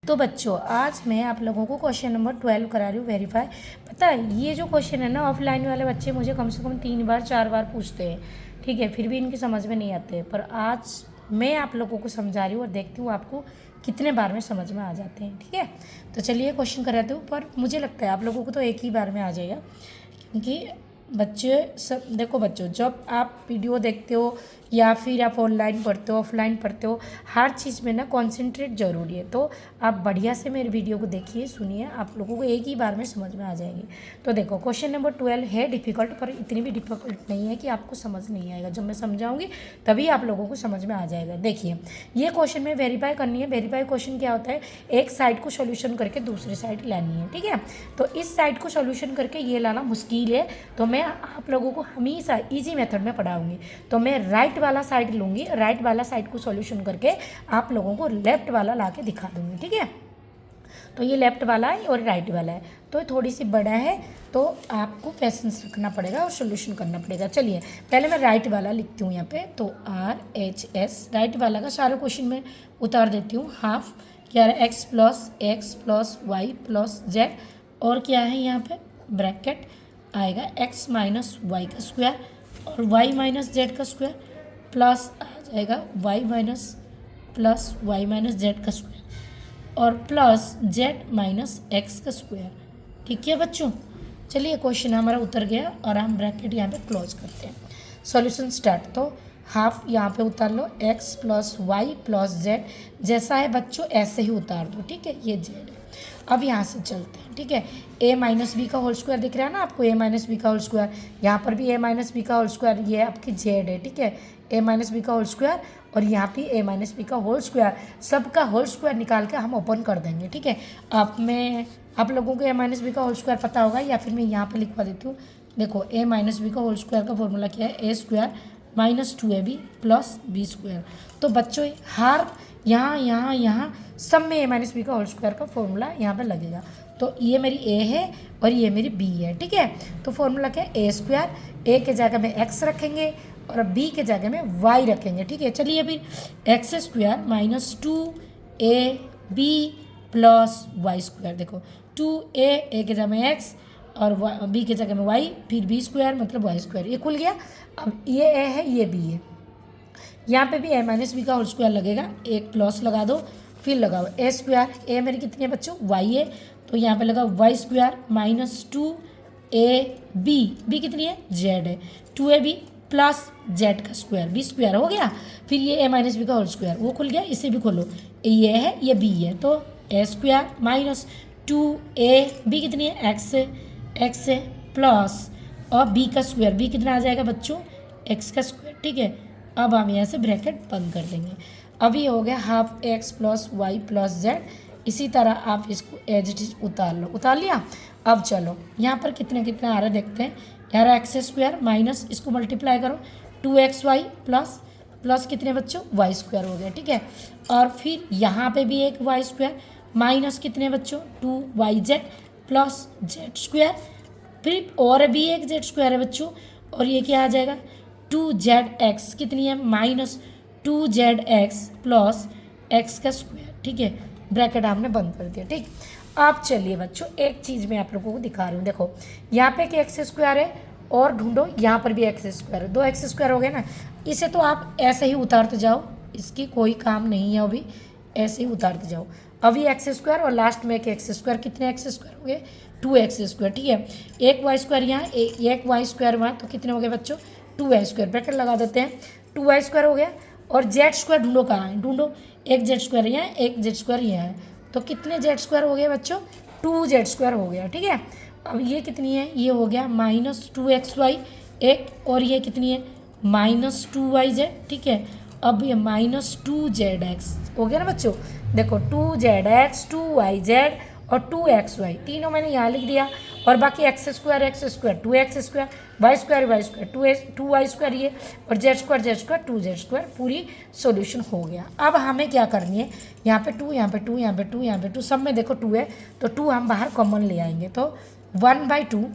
तो बच्चों आज मैं आप लोगों को क्वेश्चन नंबर 12 करा रही हूँ वेरीफाई। पता है ये जो क्वेश्चन है ना, ऑफलाइन वाले बच्चे मुझे कम से कम 3 बार 4 बार पूछते हैं, ठीक है, फिर भी इनकी समझ में नहीं आते। पर आज मैं आप लोगों को समझा रही हूँ और देखती हूँ आपको कितने बार में समझ में आ जाते हैं, ठीक है। तो चलिए क्वेश्चन कराते हूँ, पर मुझे लगता है आप लोगों को तो एक ही बार में आ जाएगा, क्योंकि बच्चे सब देखो बच्चों, जब आप वीडियो देखते हो या फिर आप ऑनलाइन पढ़ते हो ऑफलाइन पढ़ते हो, हर चीज़ में ना कॉन्सेंट्रेट ज़रूरी है। तो आप बढ़िया से मेरे वीडियो को देखिए, सुनिए, आप लोगों को एक ही बार में समझ में आ जाएगी। तो देखो क्वेश्चन नंबर 12 है डिफ़िकल्ट, पर इतनी भी डिफ़िकल्ट नहीं है कि आपको समझ नहीं आएगा। जब मैं समझाऊंगी तभी आप लोगों को समझ में आ जाएगा। देखिए ये क्वेश्चन में वेरीफाई करनी है। वेरीफाई क्वेश्चन क्या होता है, एक साइड को सोल्यूशन करके दूसरी साइड लानी है, ठीक है। तो इस साइड को सोल्यूशन करके ये लाना मुश्किल है, तो मैं आप लोगों को हमेशा इजी मेथड में पढ़ाऊंगी। तो मैं राइट वाला साइड लूँगी, राइट वाला साइड को सॉल्यूशन करके आप लोगों को लेफ्ट वाला ला के दिखा दूँगी, ठीक है। तो ये लेफ्ट वाला है और राइट वाला है, तो थोड़ी सी बड़ा है, तो आपको पेशेंस रखना पड़ेगा और सोल्यूशन करना पड़ेगा। चलिए पहले मैं राइट वाला लिखती हूँ यहाँ पे, तो RHS राइट वाला का सारे क्वेश्चन में उतार देती हूँ। हाफ क्या है, x plus y plus z, और क्या है यहाँ पे ब्रैकेट आएगा x माइनस वाई का स्क्वायर और y माइनस जेड का स्क्वायर, प्लस आ जाएगा y माइनस जेड का स्क्वायर और प्लस z माइनस एक्स का स्क्वायर, ठीक है बच्चों। चलिए क्वेश्चन हमारा उतर गया और हम ब्रैकेट यहाँ पे क्लोज करते हैं। Solution start. तो हाफ यहाँ पे उतार लो, x plus y plus z, जैसा है बच्चों ऐसे ही उतार दो, ठीक है। ये जेड है। अब यहाँ से चलते हैं, ठीक है। a माइनस बी का होल स्क्वायर दिख रहा है ना आपको, a माइनस बी का होल स्क्वायर, यहाँ पर भी a माइनस बी का होल स्क्वायर, ये आपकी जेड है, ठीक है। a माइनस बी का होल स्क्वायर और यहाँ पे a माइनस बी का होल स्क्वायर, सबका होल स्क्वायर निकाल के हम ओपन कर देंगे, ठीक है। आप लोगों को a माइनस बी का होल स्क्वायर पता होगा, या फिर मैं यहाँ पे लिखवा देती हूँ। देखो a माइनस बी का होल स्क्वायर का फॉर्मूला क्या है, a square minus 2ab plus b square. तो बच्चों हर यहाँ सब में a माइनस बी का होल स्क्वायर का फॉर्मूला यहाँ पे लगेगा। तो ये मेरी a है और ये मेरी b है, ठीक है। तो फॉर्मूला क्या है, a स्क्वायर, a के जगह में x रखेंगे और b के जगह में y रखेंगे, ठीक है। चलिए फिर x square minus 2ab plus y square, देखो 2a के जगह में x और b के जगह में y, फिर b स्क्वायर मतलब y स्क्वायर, ये खुल गया। अब ये a है ये b है, यहाँ पे भी a माइनस बी का होल स्क्वायर लगेगा, एक प्लस लगा दो, फिर लगाओ a स्क्वायर, a मेरी कितनी है बच्चों y है, तो यहाँ पे लगा y स्क्वायर माइनस 2ab कितनी है z है, 2ab प्लस z का स्क्वायर, b स्क्वायर हो गया। फिर ये a माइनस बी का होल स्क्वायर वो खुल गया, इसे भी खोलो, ये है ये b है, तो a स्क्वायर माइनस 2ab कितनी है x है प्लस और b का स्क्वायर, b कितना आ जाएगा बच्चों x का स्क्वायर, ठीक है। अब हम यहाँ से ब्रैकेट बंद कर देंगे। अब ये हो गया half x plus y plus z. इसी तरह आप इसको एज इट इज उतार लो, उतार लिया। अब चलो यहाँ पर कितने कितने आ रहे देखते हैं। यार एक्स स्क्वायर माइनस इसको मल्टीप्लाई करो 2xy प्लस कितने बच्चों y स्क्वायर हो गया, ठीक है। और फिर यहाँ पे भी एक y स्क्वायर माइनस कितने बच्चों 2yz प्लस जेड स्क्वायर, फिर और भी एक जेड स्क्वायर है बच्चों, और ये क्या आ जाएगा 2zx कितनी है माइनस 2zx प्लस एक्स का स्क्वायर, ठीक है। ब्रैकेट हमने बंद कर दिया, ठीक। अब चलिए बच्चों एक चीज़ मैं आप लोगों को दिखा रही हूँ, देखो यहाँ पे एक एक्स स्क्वायर है और ढूंढो यहाँ पर भी एक्स स्क्वायर है, 2x स्क्वायर हो गया ना। इसे तो आप ऐसे ही उतारते जाओ, इसकी कोई काम नहीं है, अभी ऐसे ही उतारते जाओ। अभी एक्स स्क्वायर और लास्ट में एक एक्स स्क्वायर, कितने एक्स स्क्वायर हो गए 2x स्क्वायर, ठीक है। एक वाई स्क्वायर यहाँ, एक वाई स्क्वायर वहाँ, तो कितने हो गए बच्चों 2y स्क्वायर, ब्रैकेट लगा देते हैं, 2y स्क्वायर हो गया। और जेड स्क्वायर ढूंढो कहाँ है, ढूंढो, एक जेड स्क्वायर यहाँ है, एक जेड स्क्वायर यहाँ है, तो कितने जेड स्क्वायर हो गए बच्चों 2z स्क्वायर हो गया, ठीक है। अब ये कितनी है, ये हो गया माइनस 2xy एक, और ये कितनी है माइनस 2yz, ठीक है। अब ये माइनस 2zx हो गया ना बच्चों, देखो 2zx 2yz और 2xy तीनों मैंने यहाँ लिख दिया, और बाकी x square 2x square y square 2y square ये, और z स्क्वायर 2z स्क्वायर, पूरी सॉल्यूशन हो गया। अब हमें क्या करनी है, यहाँ पे 2 यहाँ पे 2 यहाँ पे 2 यहाँ पे 2, सब में देखो 2 है, तो 2 हम बाहर कॉमन ले आएंगे, तो 1/2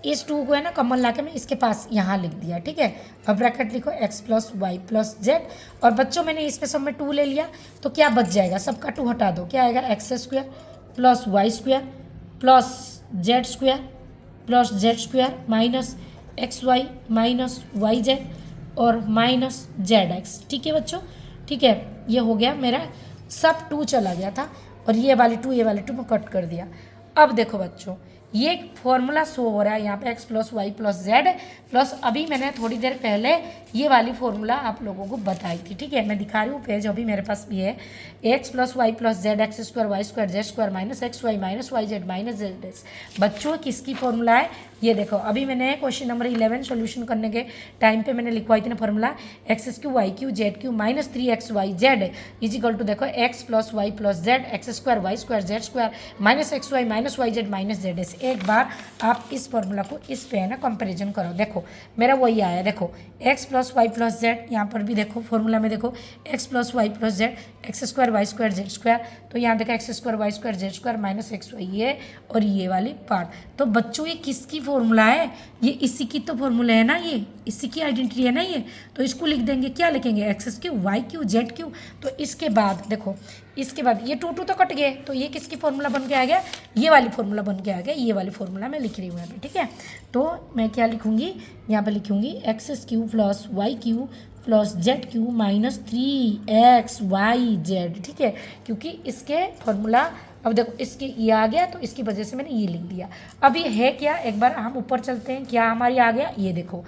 इस 2 को है ना कॉमन ला के मैं इसके पास यहाँ लिख दिया, ठीक है। अब ब्रैकेट लिखो x plus y plus z, और बच्चों मैंने इसमें सब में 2 ले लिया तो क्या बच जाएगा, सबका 2 हटा दो, क्या आएगा x square plus y square plus z square plus z square minus x y minus y z और माइनस जेड एक्स, ठीक है बच्चों, ठीक है। ये हो गया मेरा, सब 2 चला गया था और ये वाली 2 मैं कट कर दिया। अब देखो बच्चों, ये फॉर्मूला शो हो रहा है यहाँ पे x plus y plus z plus, अभी मैंने थोड़ी देर पहले ये वाली फॉर्मूला आप लोगों को बताई थी, ठीक है। मैं दिखा रही हूँ पेज अभी मेरे पास भी है, x plus y plus z x square y square z square minus x y minus y z minus z x. बच्चों किसकी फॉर्मूला है, ये देखो अभी मैंने क्वेश्चन नंबर 11 सोल्यूशन करने के टाइम पे मैंने लिखवाई थी ना formula, x cube y cube z cube minus 3x y z is equal to देखो x plus y plus z x square y square z square minus x y minus y z minus z x. एक बार आप इस formula को इस पे है ना कंपेरिजन करो, देखो मेरा वही आया, देखो x plus y plus z, यहाँ पर भी देखो फॉर्मूला में देखो x plus y plus z x square y square z square, तो यहाँ देखो x square y square z square minus x y, ये और ये वाली पार्ट। तो बच्चों ये किसकी फॉर्मूला है, ये इसी की तो फॉर्मूला है ना, ये इसी की आइडेंटिटी है ना ये, तो इसको लिख देंगे, क्या लिखेंगे x cube y cube z cube. तो इसके बाद देखो, इसके बाद ये 2 तो कट गए, तो ये किसकी फॉर्मूला बन के आ गया, ये वाली फॉर्मूला बन के आ गया, ये वाली फॉर्मूला मैं लिख रही हूँ यहाँ पे, ठीक है। तो मैं क्या लिखूँगी, यहाँ पे लिखूँगी x cube plus y cube plus z cube minus 3x y z, ठीक है, क्योंकि इसके फॉर्मूला, अब देखो इसके ये आ गया तो इसकी वजह से मैंने ये लिख दिया। अब ये है क्या, एक बार हम ऊपर चलते हैं, क्या हमारी आ गया, ये देखो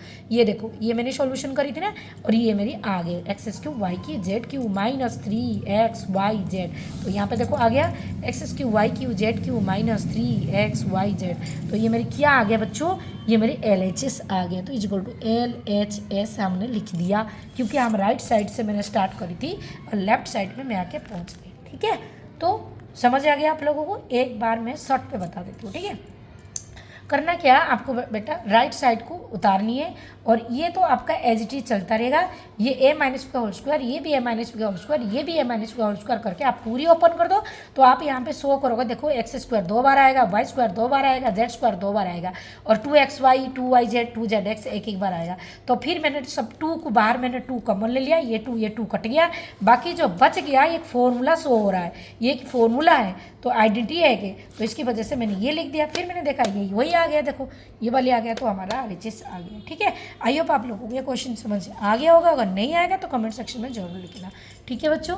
ये मैंने सॉल्यूशन करी थी ना, और ये मेरी आ गई एक्स क्यू वाई की z cube minus 3x y z. तो यहाँ पे देखो आ गया x cube y cube z cube minus 3x y z. तो ये मेरी क्या आ गया बच्चों, ये मेरी LHS आ गया, तो इक्वल टू LHS हमने लिख दिया, क्योंकि हम राइट साइड से मैंने स्टार्ट करी थी और लेफ्ट साइड में मैं आके पहुँच गई, ठीक है। तो समझ आ गया आप लोगों को, एक बार मैं शॉर्ट पे बता देती हूँ, ठीक है। करना क्या, आपको बेटा राइट साइड को उतारनी है, और ये तो आपका एज इट इज चलता रहेगा, ये a माइनस का होल स्क्वायर, ये भी a माइनस का होल स्क्वायर, ये भी a माइनस का होल स्क्वायर करके आप पूरी ओपन कर दो, तो आप यहाँ पे शो करोगे, देखो एक्स स्क्वायर 2 बार आएगा, वाई स्क्वायर 2 बार आएगा, जेड स्क्वायर 2 बार आएगा, और 2x Y 2y Z 2z x एक बार आएगा। तो फिर मैंने सब 2 को बाहर मैंने 2 कॉमन ले लिया, ये 2 कट गया, बाकी जो बच गया एक फॉर्मूला शो हो रहा है, ये एक फॉर्मूला है, तो आइडेंटिटी है कि, तो इसकी वजह से मैंने ये लिख दिया। फिर मैंने देखा ये वही आ गया, देखो ये वाली आ गया, तो हमारा RHS आ गया, ठीक है। आई होप आप लोगों को ये क्वेश्चन समझ आ गया होगा, अगर नहीं आएगा तो कमेंट सेक्शन में जरूर लिखना, ठीक है बच्चों।